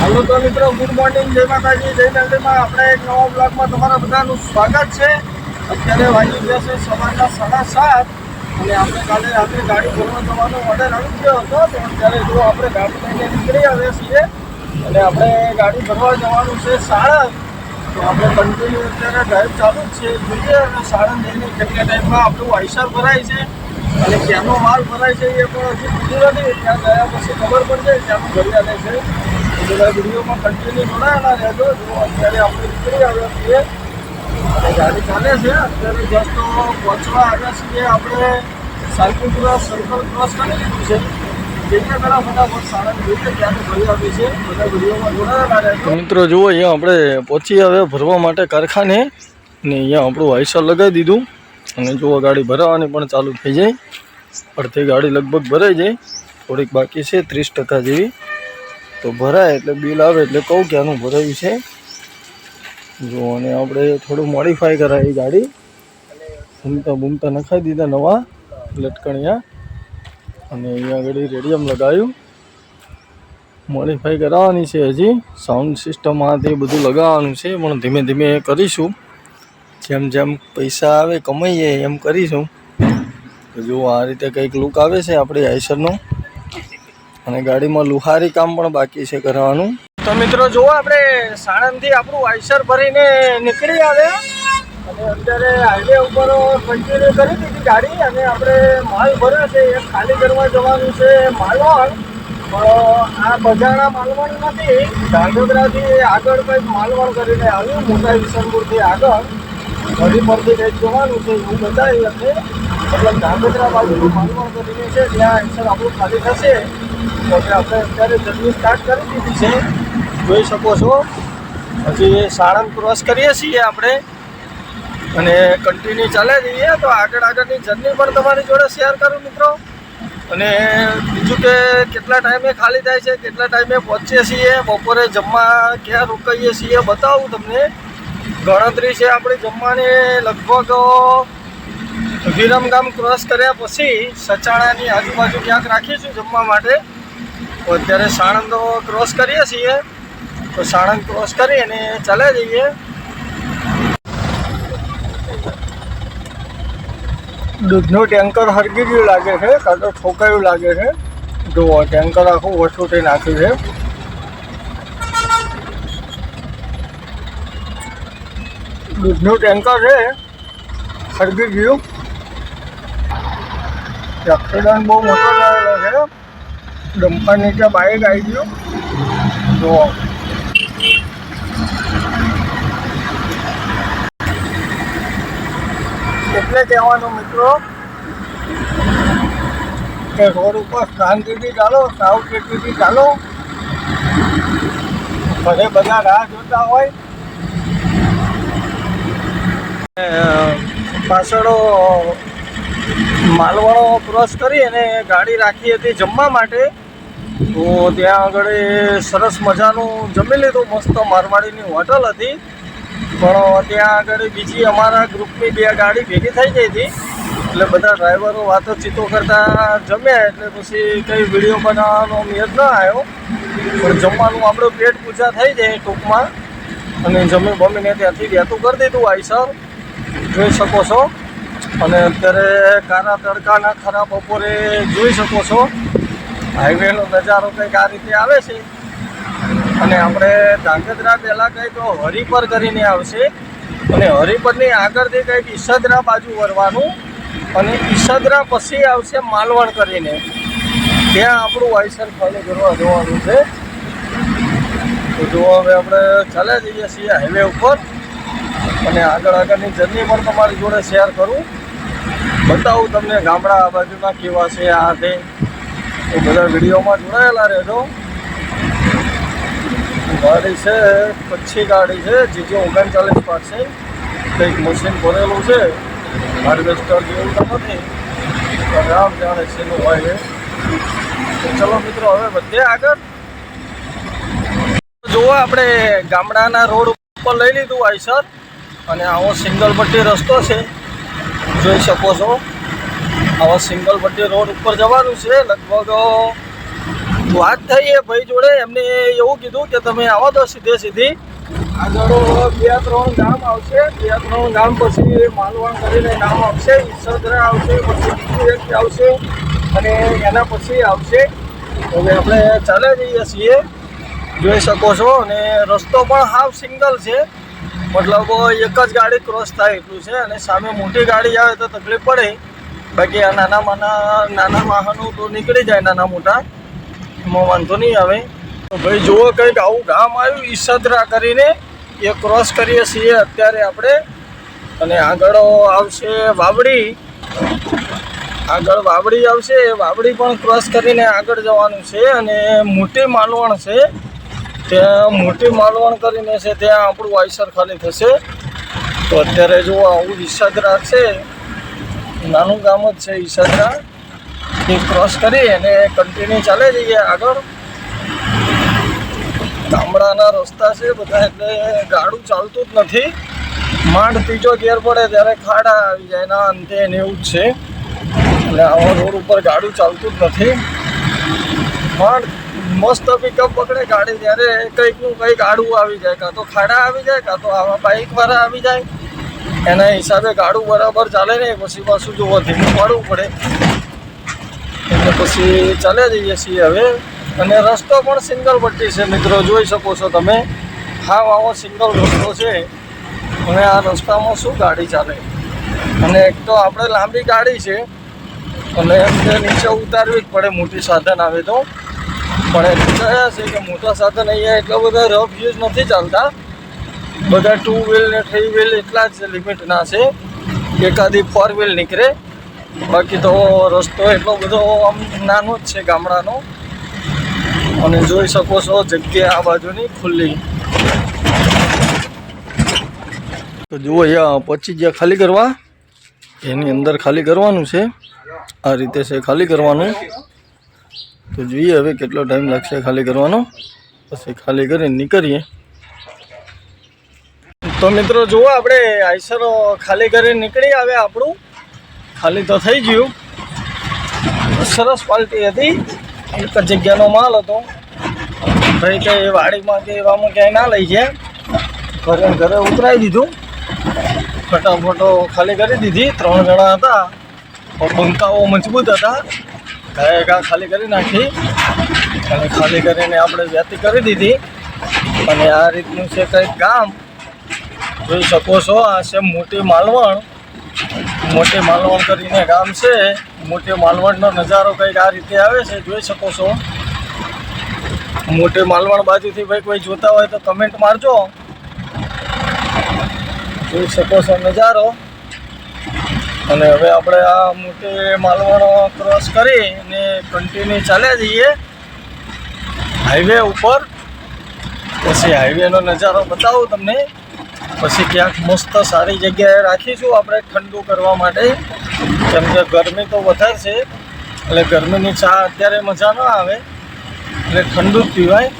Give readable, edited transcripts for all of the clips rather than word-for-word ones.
Hello तो मित्रों, good morning, जय माताजी, जय नंदीમાં આપણે એક નવા બ્લોગમાં તમારા બધાનું સ્વાગત છે। અત્યારે વાગી ગયા છે સવારના 7:30 અને આપણે કાલે રાત્રે ગાડી ભરવા જવાનો ઓર્ડર આવી ગયો હતો। તો અત્યારે જો આપણે ગાડી લઈને નીકળી આવ્યા છીએ અને આપણે ગાડી ભરવા જવાનું છે સાણંદ। તો આપણે કન્ટિન્યુ અત્યારે ડ્રાઈવ ચાલુ જ છે, જોઈએ અને સાણંદ જઈને કેટલા ટાઈમમાં આપણું આઈસર ભરાય છે અને ક્યાંનો માલ ભરાય છે એ પણ હજી કીધું નથી। ત્યાં ગયા પછી ખબર પડશે ક્યાંનું ભર્યા લે છે। બધા વિડીયોમાં કન્ટિન્યુ જોડાયેલા રહેજો। જો અત્યારે આપણે નીકળી આવ્યા છીએ અને ગાડી ચાલે છે। અત્યારે જસ્ટ પહોંચવા આવ્યા છીએ આપણે સાલપુરા સર્કલ ક્રોસ કરી લીધું છે। જેટલા પહેલાં ફટાફટ સાણંદ જોઈએ ત્યાંનું ભરી આવી છે, બધા વિડીયોમાં જોડાયેલા રહેજો। મિત્રો જુઓ, અહીંયા આપણે પહોંચી આવ્યા ભરવા માટે કારખાને ને અહીંયા આપણું આઈસર લગાવી દીધું અને જુઓ ગાડી ભરાવાની પણ ચાલુ થઈ જાય। અડધી ગાડી લગભગ ભરાઈ જાય, થોડીક બાકી છે 30% જેવી। તો ભરાય એટલે બિલ આવે એટલે કહું કે આનું ભરાયું છે જો। અને આપણે થોડું મોડિફાઈ કરાવી ગાડી, બૂમતા નખાઈ દીધા નવા લટકણિયા અને અહીંયા આગળ રેડિયમ લગાવ્યું। મોડિફાઈ કરાવવાની છે, હજી સાઉન્ડ સિસ્ટમ આ તે બધું લગાવવાનું છે પણ ધીમે ધીમે કરીશું। જેમ જેમ પૈસા આવે કમાઈએ એમ કરીશું। તો જો આ રીતે કંઈક લુક આવે છે આપણી આઈસરનો અને ગાડીમાં લુહારી કામ પણ બાકી છે કરવાનું। તો મિત્રો જુઓ, આપણે સાણંદથી આપણું આઈસર ભરીને નીકળી આવ્યા અને અત્યારે હાઈવે ઉપર કન્ટિન્યુ કરી દીધી ગાડી અને આપણે માલ ભર્યો છે એ ખાલી કરવા જવાનું છે માલવણ। પણ આ બજાણા માલવણ નથી, ધાંગધ્રાથી આગળ કંઈક માલવણ કરીને આવ્યું, મોટા વિસનપુરથી આગળ હરી પરથી કંઈક જવાનું છે એવું બતાવ્યું હશે। મતલબ ધાંગધ્રા બાજુનું માલવણ કરીને છે, ત્યાં આઈસર આપણું ખાલી થશે। તો આપણે અત્યારે જર્ની સ્ટાર્ટ કરી દીધી છે, જોઈ શકો છો। હજી સાણંદ ક્રોસ કરીએ છીએ આપણે અને કન્ટિન્યુ ચાલ્યા જઈએ। તો આગળની જર્ની પણ તમારી જોડે શેર કરું મિત્રો। અને બીજું કે કેટલા ટાઈમે ખાલી થાય છે, કેટલા ટાઈમે પહોંચીએ છીએ, બપોરે જમવા ક્યાં રોકાઈએ છીએ બતાવું તમને। ગણતરી છે આપણી જમવાની લગભગ વિરમગામ ક્રોસ કર્યા પછી સચાણાની આજુબાજુ ક્યાંક રાખીશું જમવા માટે। તો અત્યારે સાણંદ ક્રોસ કરીએ છીએ, તો સાણંદ ક્રોસ કરી અને ચાલ્યા જઈએ। દૂધનું ટેન્કર હરગી ગયું લાગે છે, કાં તો ઠોકાયું લાગે છે। જો ટેન્કર આખું વસૂટી નાખ્યું છે। દૂધનું ટેન્કર છે, હરગી ગયું। એક્સિડન્ટ બહુ મોટો થયેલો છે, ડમ્પર નીચે બાઇક આવી ગયું જો। એટલે કહેવાનું મિત્રો કે રોડ ઉપર શાંતિથી ચાલો, સાવચેતીથી ચાલો। ઘરે બધા રાહ જોતા હોય। પાછળ માલવાડો ક્રોસ કરી અને ગાડી રાખી હતી જમવા માટે। તો ત્યાં આગળ સરસ મજાનું જમી લીધું, મસ્ત મારવાડીની હોટલ હતી। પણ ત્યાં આગળ બીજી અમારા ગ્રુપની 2 ગાડી ભેગી થઈ ગઈ હતી એટલે બધા ડ્રાઈવરો વાતોચીતો કરતા જમ્યા એટલે પછી કંઈ વિડીયો બનાવવાનો મેળ ન આવ્યો। પણ જમવાનું આપણું પેટ પૂજા થઈ જાય ટૂંકમાં અને જમી બમીને ત્યાંથી વહેતું કરી દીધું આઈસર, જોઈ શકો છો। અને અત્યારે કારા તડકાના ખરા બપોરે જોઈ શકો છો હાઈવેનો નજારો કંઈક આ રીતે આવે છે। અને આપણે ધાંગધ્રા પહેલાં કંઈક હરિપર કરીને આવશે અને હરિપરની આગળથી કંઈક ઈસદરા બાજુ વળવાનું અને ઈસદરા પછી આવશે માલવણ કરીને, ત્યાં આપણું આઈસર ખાલી કરવા જવાનું છે। તો જો હવે આપણે ચાલ્યા જઈએ છીએ હાઈવે ઉપર અને આગળની જર્ની પણ તમારી જોડે શેર કરું, બતાવું તમને ગામડા આ બાજુના કેવા છે આ તે। તો બધા વિડીયોમાં જોડાયેલા રહેજો। ગાડી છે કચ્છી ગાડી છે, GJ 39 પાસે કંઈક મશીન ભરેલું છે, હાર્વેસ્ટર જેવું તો નથી, રામ જાણે શેનું હોય છે। તો ચલો મિત્રો હવે વધીએ આગળ। જુઓ, આપણે ગામડાના રોડ ઉપર લઈ લીધું આઈસર અને આવો સિંગલ પટ્ટી રસ્તો છે, જોઈ શકો છો। આવા સિંગલ પટ્ટી રોડ ઉપર જવાનું છે, લગભગ વાત થઈ એ ભાઈ જોડે, એમને એવું કીધું કે તમે આવો તો સીધી આગળ 2-3 ગામ આવશે, 2-3 ગામ પછી માલવણ કરીને ગામ આવશે, ઈસદરા આવશે, પછી બીજું એક આવશે અને એના પછી આવશે. હવે આપણે ચાલે જઈએ છીએ, જોઈ શકો છો. અને રસ્તો પણ હાફ સિંગલ છે, મતલબ એક જ ગાડી ક્રોસ થાય એટલું છે. અને સામે મોટી ગાડી આવે તો તકલીફ પડે, બાકી આ નાના વાહનો તો નીકળી જાય, નાના મોટા, એમાં વાંધો નહીં આવે. તો ભાઈ જુઓ કંઈક આવું ગામ આવ્યું ઈસદરા કરીને, એ ક્રોસ કરીએ છીએ અત્યારે આપણે. અને આગળ આવશે વાવડી, આગળ વાવડી આવશે, વાવડી પણ ક્રોસ કરીને આગળ જવાનું છે. અને મોટી માલવણ છે, ત્યાં મોટી માલવણ કરીને છે, ત્યાં આપણું આઈસર ખાલી થશે. તો અત્યારે જો આવું ઈસદરા છે, નાનું ગામ જ છે ઈસદરા, એ ક્રોસ કરી અને કન્ટિન્યુ ચાલે જઈએ આગળ. ગામડાના રસ્તા છે બધા, એટલે ગાડું ચાલતું જ નથી. માંડ ત્રીજો ગેર પડે ત્યારે ખાડા આવી જાય ના અંતે ને એવું જ છે. એટલે આવા રોડ ઉપર ગાડું ચાલતું જ નથી. માંડ મસ્ત પિકઅપ પકડે ગાડી ત્યારે કંઈકનું કંઈક આડું આવી જાય, કાં તો ખાડા આવી જાય, કાં તો આવા બાઇકવાળા આવી જાય. એના હિસાબે ગાડું બરાબર ચાલે નહીં, પછી પાછું જો ધીમું પાડવું પડે. એટલે પછી ચાલે જઈએ છીએ હવે. અને રસ્તો પણ સિંગલ પટ્ટી છે મિત્રો, જોઈ શકો છો તમે. હાવ આવો સિંગલ રસ્તો છે. અને આ રસ્તામાં શું ગાડી ચાલે. અને એક તો આપણે લાંબી ગાડી છે, અને એમને નીચે ઉતારવી જ પડે મોટી સાધન આવે તો. પણ એટલું કયા છે કે મોટા સાધન અહીંયા એટલા બધા રફ યુઝ નથી ચાલતા, બધા 2 વ્હીલ ને 3 વ્હીલ એટલા જ લિમિટના છે. એકાદી 4 વ્હીલ નીકળે, બાકી તો રસ્તો એટલો બધો આમ નાનો જ છે ગામડાનો. અને જોઈ શકો છો જગ્યા આ બાજુની ખુલ્લી. તો જુઓ અહીંયા 25 ખાલી કરવા, એની અંદર ખાલી કરવાનું છે. આ રીતે છે ખાલી કરવાનું. તો જોઈએ હવે કેટલો ટાઈમ લાગશે ખાલી કરવાનો, પછી ખાલી કરીને નીકળીએ. તો મિત્રો જુઓ આપણે આઈસર ખાલી કરીને નીકળી આવે. આપણું ખાલી તો થઈ ગયું. સરસ પાર્ટી હતી, એક જ જગ્યાનો માલ હતો. ભાઈ કે વાડીમાં કે એવામાં ક્યાંય ના લઈ જાય, ઘરે ઉતરાવી દીધું. ફટાફટો ખાલી કરી દીધી. 3 જણા હતા, પંખાઓ મજબૂત હતા, ઘા ખાલી કરી નાખી. અને ખાલી કરીને આપણે વ્યાતી કરી દીધી. અને આ રીતનું છે કંઈક ગામ, જોઈ શકો છો. આ છે મોટી માલવણ. મોટી માલવણ કરીને ગામ છે. મોટી માલવણનો નજારો કંઈક આ રીતે આવે છે, જોઈ શકો છો. મોટી માલવણ બાજુથી ભાઈ કોઈ જોતા હોય તો કમેન્ટ મારજો. જોઈ શકો છો નજારો. અને હવે આપણે આ મોટી માલવણ ક્રોસ કરી અને કન્ટિન્યુ ચાલ્યા જઈએ હાઈવે ઉપર. પછી હાઈવેનો નજારો બતાવું તમને. પછી ક્યાંક મસ્ત સારી જગ્યાએ રાખીશું આપણે ઠંડુ કરવા માટે, કેમ કે ગરમી તો વધારે છે. એટલે ગરમીની ચા અત્યારે મજા ન આવે, એટલે ઠંડુ જ પીવાય.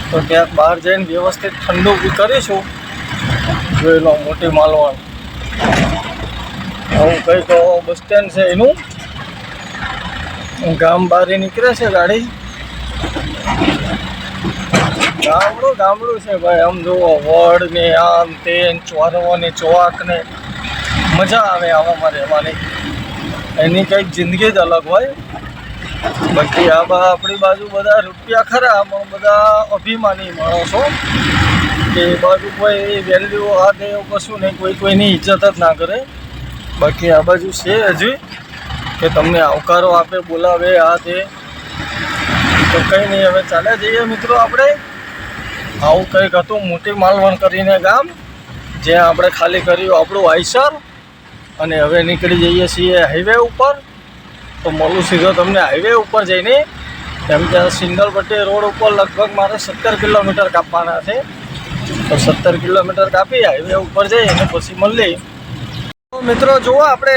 તો ક્યાંક બહાર જઈને વ્યવસ્થિત ઠંડુ કરીશું. જોઈ લો મોટી માલવણ. આવું કંઈક બસ સ્ટેન્ડ છે એનું. ગામ બહાર નીકળે છે ગાડી. ગામડું છે ભાઈ. આમ જુઓ વડ ને આમ તે ચોરવો ને ચોક ને મજા આવે આવામાં રહેવાની. એની કંઈક જિંદગી જ અલગ હોય. બાકી આપણી બાજુ બધા રૂપિયા ખરા, પણ બધા અભિમાની માણસો. કે એ બાજુ કોઈ વેલ્યુ આ દે એવું કશું નહીં, કોઈની ઇજ્જત જ ના કરે. બાકી આ બાજુ છે હજી કે તમને આવકારો આપે, બોલાવે, આ દે. તો કંઈ નહીં, હવે ચાલે જઈએ મિત્રો આપણે. આવું કંઈક હતું મોટી માલવણ કરીને ગામ, જ્યાં આપણે ખાલી કર્યું આપણું આઈસર. અને હવે નીકળી જઈએ છીએ હાઈવે ઉપર. તો મળું સીધો તમને હાઈવે ઉપર જઈને, કેમ કે સિંગલ પટ્ટી રોડ ઉપર લગભગ મારે 17 કિલોમીટર કાપવાના છે. તો 17 કિલોમીટર કાપી હાઈવે ઉપર જઈએ અને પછી મળીએ. તો મિત્રો જુઓ આપણે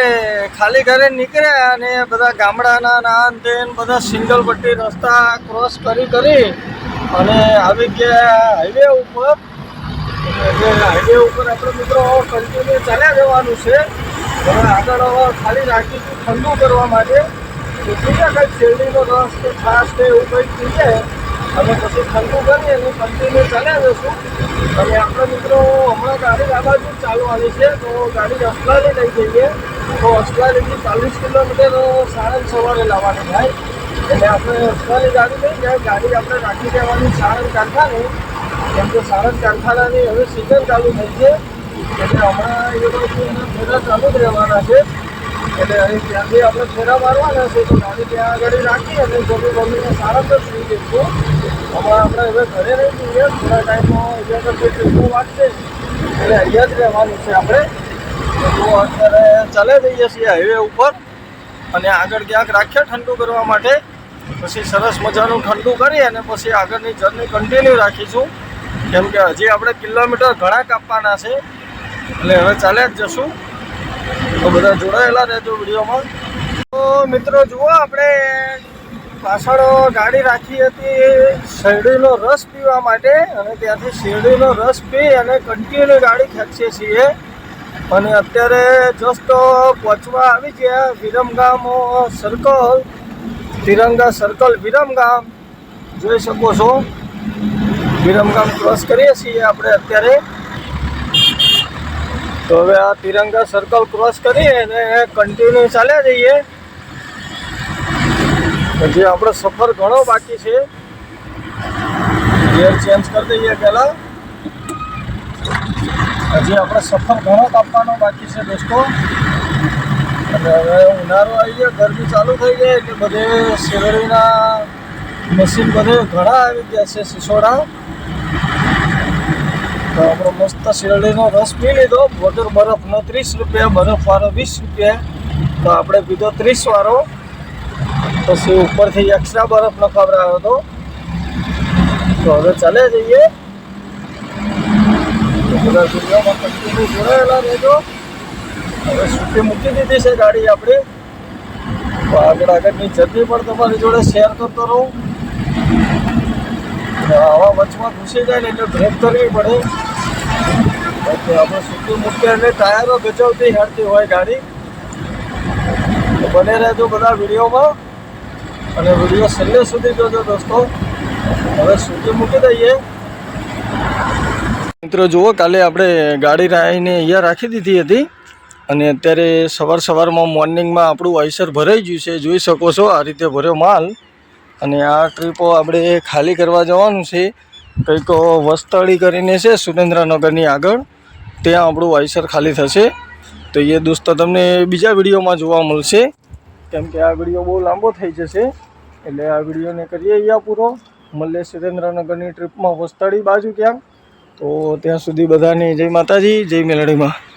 ખાલી કરીને નીકળ્યા અને બધા ગામડાના નાન તેન બધા સિંગલ પટ્ટી રસ્તા ક્રોસ કરી અને આવી ગયા હાઈવે ઉપર. હાઈવે ઉપર આપણે મિત્રો કન્ટિન્યુ ચાલ્યા જવાનું છે. હવે આગળ ખાલી રાખીશું ઠંડુ કરવા માટે. પીએ કંઈક શેરડીનો રસ કે છાશ કે એવું કંઈક પીએ અને પછી ઠંડુ કરી અને કન્ટિન્યુ ચાલ્યા જશું. અને આપણા મિત્રો હમણાં ગાડી આ બાજુ જ ચાલવાની છે, તો ગાડી અસલાલી લઈ જઈએ. તો અસલાલીથી 40 કિલોમીટર સાણંદ સવારે લાવવાની થાય. એટલે આપણે અસલાલી ગાડી લઈ જાય, ગાડી આપણે રાખી દેવાની સાણંદ કારખાને, કેમ કે સાણંદ કારખાનાની હવે સિઝન ચાલુ થઈ છે. એટલે હમણાં એ લોકો એના ફેરા ચાલુ જ રહેવાના છે. એટલે અહીં ત્યાંથી આપણે ફેરા મારવાના છે, તો ગાડી ત્યાં આગળ રાખી અને જમીને સાણંદ જ સુઈ જઈશું. હમણાં આપણે હવે ઘરે નહીં જઈએ, થોડા ટાઈમમાં અહીંયા આગળ કોઈ ટ્રેનો વાગશે એટલે અહીંયા જ રહેવાનું છે આપણે. તો અત્યારે ચાલે જઈએ છીએ હાઈવે ઉપર અને આગળ ક્યાંક રાખીએ ઠંડુ કરવા માટે. પછી સરસ મજાનું ઠંડુ કરી અને પછી આગળની જર્ની કન્ટિન્યુ રાખીશું, કેમ કે હજી આપણે કિલોમીટર ઘણા કાપવાના છે. એટલે હવે ચાલ્યા જ જશું. તો બધા જોડાયેલા રહેજો વિડીયોમાં. તો મિત્રો જુઓ, આપણે પાછળ ગાડી રાખી હતી શેરડીનો રસ પીવા માટે અને ત્યાંથી શેરડીનો રસ પી અને કન્ટિન્યુ ગાડી ખેંચીએ છીએ. અને અત્યારે જસ્ટ પહોંચવા આવી ગયા વિરમગામ સર્કલ, તિરંગા સર્કલ વિરમગામ. જોઈ શકો છો વિરમગામ ક્રોસ કરીએ છીએ આપણે અત્યારે. તો હવે આ તિરંગા સર્કલ ક્રોસ કરીએ અને કન્ટિન્યુ ચાલ્યા જઈએ. હજી આપણો સફર ઘણો બાકી છે. ગિયર ચેન્જ કરી દઈએ પહેલાં. હજી આપણે સફર ઘણો કાપવાનો બાકી છે દોસ્તો. અને હવે ઉનાળો આવી ગયો, ગરમી ચાલુ થઈ ગઈ એટલે બધે શેરડીના મશીન બધે ઘણા આવી ગયા છે સિસોડા. તો આપણો મસ્ત શેરડીનો રસ પી લીધો. વગર બરફનો 30 રૂપિયા, બરફવાળો 20 રૂપિયા. તો આપણે પીધો 30 વાળો. પછી ઉપરથી એક્સ્ટ્રા બરફ નખાવડાવ્યો હતો. તો હવે ચાલે જઈએ. બધા વિડીયોમાં કન્ટિન્યુ જોડાયેલા રહેજો. હવે સુટી મૂકી દીધી છે ગાડી આપણી. તો આગળની જર્ની પણ તમારી જોડે શેર કરતો રહું. આવા વચમાં ઘૂસી જાય ને એટલે બ્રેક કરવી પડે. આપણે સુટી મૂકીએ એટલે ટાયરો ગજવતી હેરતી હોય ગાડી. તો બને રહેજો બધા વિડીયોમાં અને વિડીયો છેલ્લે સુધી જોજો દોસ્તો. હવે સુટી મૂકી દઈએ. મિત્રો જુઓ, કાલે આપણે ગાડી આવીને અહીંયા રાખી દીધી હતી અને અત્યારે સવારમાં મોર્નિંગમાં આપણું આઈસર ભરાઈ ગયું છે. જોઈ શકો છો આ રીતે ભર્યો માલ. અને આ ટ્રીપો આપણે ખાલી કરવા જવાનું છે. કંઈક વસ્તળી કરીને છે સુરેન્દ્રનગરની આગળ, ત્યાં આપણું આઈસર ખાલી થશે. તો એ દોસ્તો તમને બીજા વિડીયોમાં જોવા મળશે, કેમ કે આ વિડીયો બહુ લાંબો થઈ જશે. એટલે આ વિડીયોને કરીએ અહીંયા પૂરો. મળે સુરેન્દ્રનગરની ટ્રીપમાં વસ્તળી બાજુ ક્યાંક. તો ત્યાં સુધી બધાને જય માતાજી, જય મેલડીમાં.